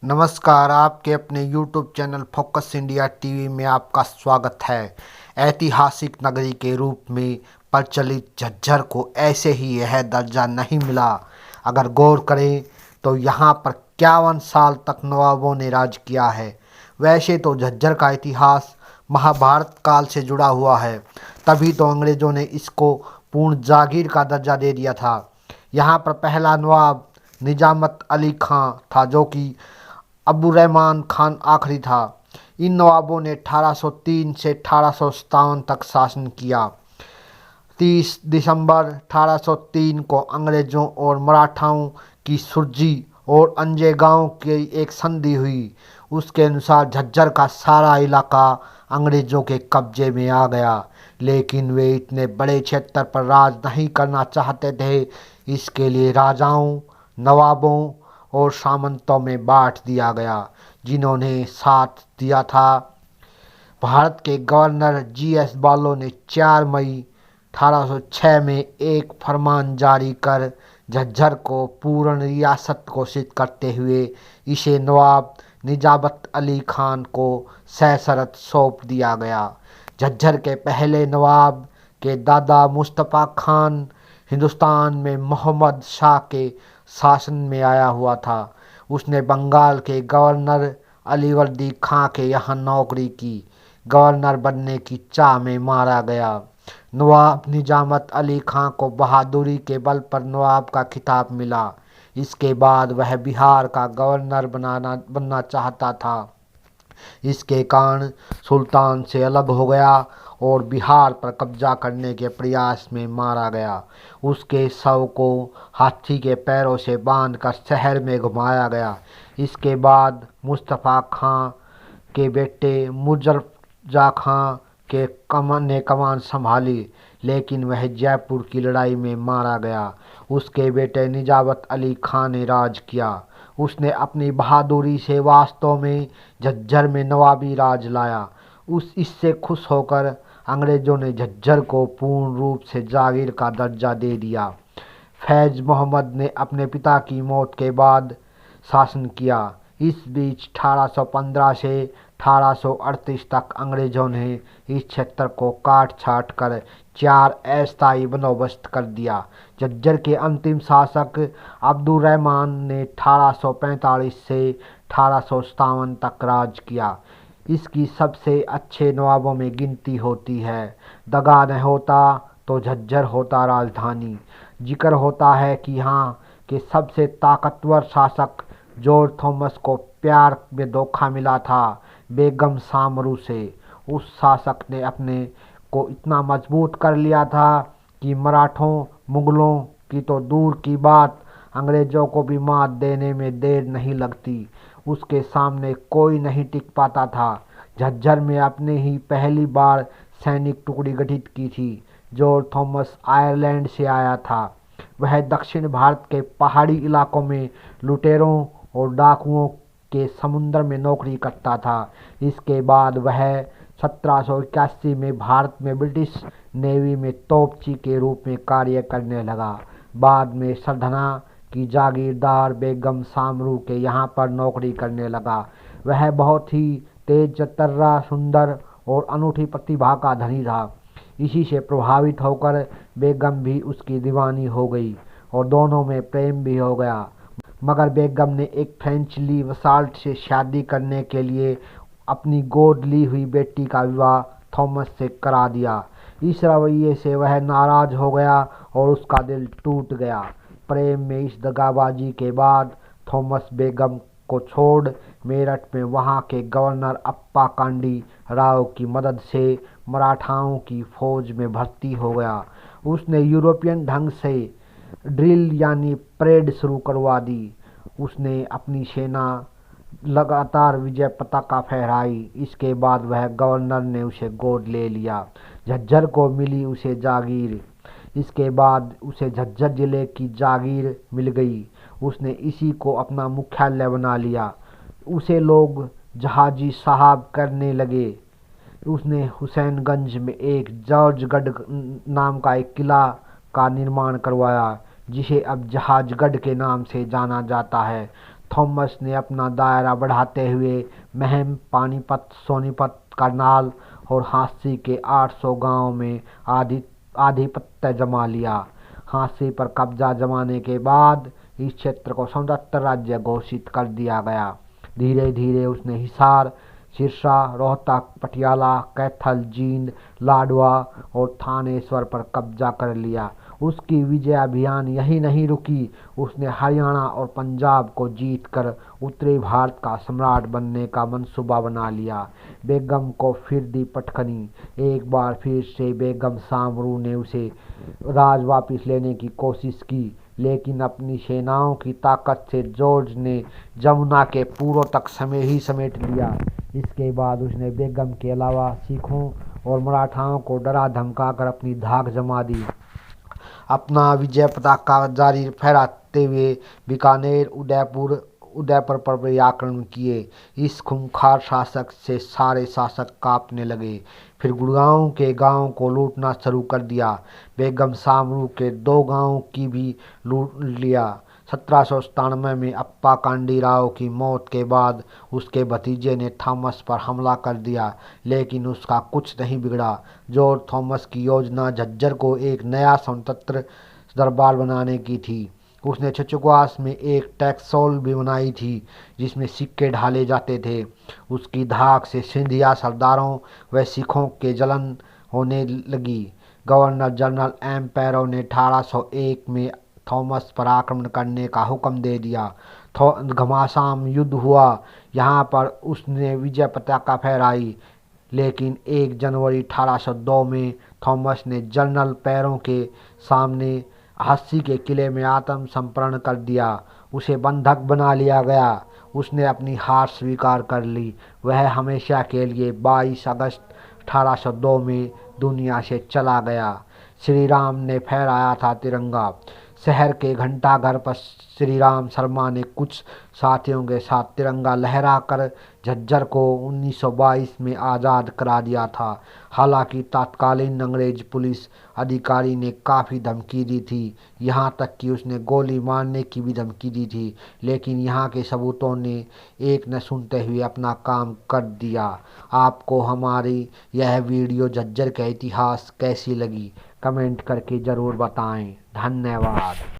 नमस्कार, आपके अपने YouTube channel focus India TV में आपका स्वागत है। ऐतिहासिक नगरी के रूप में प्रचलित झज्जर को ऐसे ही यह दर्जा नहीं मिला। अगर गौर करें तो यहाँ पर 51 साल तक नवाबों ने राज किया है। वैसे तो झज्जर का इतिहास महाभारत काल से जुड़ा हुआ है, तभी तो अंग्रेज़ों ने इसको पूर्ण जागीर का दर्जा दे दिया था। यहाँ पर पहला नवाब निजामत अली खां था, जो कि अब्दुर्रहमान खान आखिरी था। इन नवाबों ने 1803 से 1857 तक शासन किया। 30 दिसंबर 1803 को अंग्रेज़ों और मराठाओं की सुरजी और अंजे गांव की एक संधि हुई। उसके अनुसार झज्जर का सारा इलाका अंग्रेज़ों के कब्जे में आ गया, लेकिन वे इतने बड़े क्षेत्र पर राज नहीं करना चाहते थे। इसके लिए राजाओं, नवाबों और सामंतों में बांट दिया गया, जिन्होंने साथ दिया था। भारत के गवर्नर जी.एस. बालो ने 4 मई 1806 में एक फरमान जारी कर झज्जर को पूर्ण रियासत घोषित करते हुए इसे नवाब निजामत अली खान को सशर्त सौंप दिया गया। झज्जर के पहले नवाब के दादा मुस्तफ़ा खान हिंदुस्तान में मोहम्मद शाह के शासन में आया हुआ था। उसने बंगाल के गवर्नर अलीवर्दी खां के यहाँ नौकरी की। गवर्नर बनने की चाह में मारा गया। नवाब निजामत अली खां को बहादुरी के बल पर नवाब का खिताब मिला। इसके बाद वह बिहार का गवर्नर बनना चाहता था। इसके कारण सुल्तान से अलग हो गया और बिहार पर कब्जा करने के प्रयास में मारा गया। उसके शव को हाथी के पैरों से बांधकर शहर में घुमाया गया। इसके बाद मुस्तफ़ा खां के बेटे मुर्तज़ा खां के ने कमान संभाली, लेकिन वह जयपुर की लड़ाई में मारा गया। उसके बेटे निजामत अली खां ने राज किया। उसने अपनी बहादुरी से वास्तव में झज्जर में नवाबी राज लाया। इससे खुश होकर अंग्रेज़ों ने झज्जर को पूर्ण रूप से जागीर का दर्जा दे दिया। फैज़ मोहम्मद ने अपने पिता की मौत के बाद शासन किया। इस बीच 1815 से 1838 तक अंग्रेज़ों ने इस क्षेत्र को काट छाँट कर 4 अस्थायी बंदोबस्त कर दिया। झज्जर के अंतिम शासक अब्दुर्रहमान ने 1845 से 1857 तक राज किया। इसकी सबसे अच्छे नवाबों में गिनती होती है। दगा न होता तो झज्जर होता राजधानी। जिक्र होता है कि यहाँ के सबसे ताकतवर शासक जॉर्ज थॉमस को प्यार में धोखा मिला था बेगम सामरू से। उस शासक ने अपने को इतना मजबूत कर लिया था कि मराठों, मुगलों की तो दूर की बात, अंग्रेज़ों को भी मात देने में देर नहीं लगती। उसके सामने कोई नहीं टिक पाता था। झज्जर में अपने ही पहली बार सैनिक टुकड़ी गठित की थी। जॉर्ज थॉमस आयरलैंड से आया था। वह दक्षिण भारत के पहाड़ी इलाकों में लुटेरों और डाकुओं के समुद्र में नौकरी करता था। इसके बाद वह 1781 में भारत में ब्रिटिश नेवी में तोपची के रूप में कार्य करने लगा। बाद में सरधना की जागीरदार बेगम सामरू के यहाँ पर नौकरी करने लगा। वह बहुत ही तेज चतुर, सुंदर और अनूठी प्रतिभा का धनी था। इसी से प्रभावित होकर बेगम भी उसकी दीवानी हो गई और दोनों में प्रेम भी हो गया। मगर बेगम ने एक फ्रेंच ली वसाल्ट से शादी करने के लिए अपनी गोद ली हुई बेटी का विवाह थॉमस से करा दिया। इस रवैये से वह नाराज हो गया और उसका दिल टूट गया। प्रेम में इस दगाबाजी के बाद थॉमस बेगम को छोड़ मेरठ में वहाँ के गवर्नर अप्पा कांडी राव की मदद से मराठाओं की फौज में भर्ती हो गया। उसने यूरोपियन ढंग से ड्रिल यानी परेड शुरू करवा दी। उसने अपनी सेना लगातार विजय पताका फहराई। इसके बाद वह गवर्नर ने उसे गोद ले लिया। झज्जर को मिली उसे जागीर। इसके बाद उसे झज्जर जिले की जागीर मिल गई। उसने इसी को अपना मुख्यालय बना लिया। उसे लोग जहाजी साहब करने लगे। उसने हुसैनगंज में एक जॉर्जगढ़ नाम का एक किला का निर्माण करवाया, जिसे अब जहाजगढ़ के नाम से जाना जाता है। थॉमस ने अपना दायरा बढ़ाते हुए महम, पानीपत, सोनीपत, करनाल और झांसी के 800 गांवों में आधिपत्य जमा लिया। झांसी पर कब्जा जमाने के बाद इस क्षेत्र को स्वतंत्र राज्य घोषित कर दिया गया। धीरे धीरे उसने हिसार, सिरसा, रोहतक, पटियाला, कैथल, जींद, लाडवा और थानेश्वर पर कब्जा कर लिया। उसकी विजय अभियान यही नहीं रुकी, उसने हरियाणा और पंजाब को जीतकर उत्तरी भारत का सम्राट बनने का मंसूबा बना लिया। बेगम को फिर दी पटखनी। एक बार फिर से बेगम सामरू ने उसे राज वापिस लेने की कोशिश की, लेकिन अपनी सेनाओं की ताकत से जॉर्ज ने जमुना के पूर्व तक समेट लिया। इसके बाद उसने बेगम के अलावा सिखों और मराठाओं को डरा धमकाकर अपनी धाक जमा दी। अपना विजय पताका जारी फहराते हुए बीकानेर, उदयपुर पर भी आक्रमण किए। इस खूंखार शासक से सारे शासक कांपने लगे। फिर गुड़गांव के गांवों को लूटना शुरू कर दिया। बेगम सामरू के 2 गांवों की भी लूट लिया। 1797 में अप्पा कांडी राव की मौत के बाद उसके भतीजे ने थॉमस पर हमला कर दिया, लेकिन उसका कुछ नहीं बिगड़ा। जॉर्ज थॉमस की योजना झज्जर को एक नया स्वतंत्र दरबार बनाने की थी। उसने छछुआस में एक टैक्सोल भी बनाई थी, जिसमें सिक्के ढाले जाते थे। उसकी धाक से सिंधिया सरदारों व सिखों के जलन होने लगी। गवर्नर जनरल एम पैरो ने 1801 में थॉमस पर आक्रमण करने का हुक्म दे दिया। घमासान युद्ध हुआ। यहाँ पर उसने विजय पताका फहराई, लेकिन 1 जनवरी 1802 में थॉमस ने जनरल पैरो के सामने झांसी के किले में आत्मसमर्पण कर दिया। उसे बंधक बना लिया गया। उसने अपनी हार स्वीकार कर ली। वह हमेशा के लिए 22 अगस्त 1802 में दुनिया से चला गया। श्री राम ने फहराया था तिरंगा। शहर के घंटाघर पर श्री राम शर्मा ने कुछ साथियों के साथ तिरंगा लहराकर झज्जर को 1922 में आज़ाद करा दिया था। हालांकि तत्कालीन अंग्रेज पुलिस अधिकारी ने काफ़ी धमकी दी थी, यहाँ तक कि उसने गोली मारने की भी धमकी दी थी, लेकिन यहाँ के सबूतों ने एक न सुनते हुए अपना काम कर दिया। आपको हमारी यह वीडियो झज्जर का इतिहास कैसी लगी, कमेंट करके ज़रूर बताएं। धन्यवाद।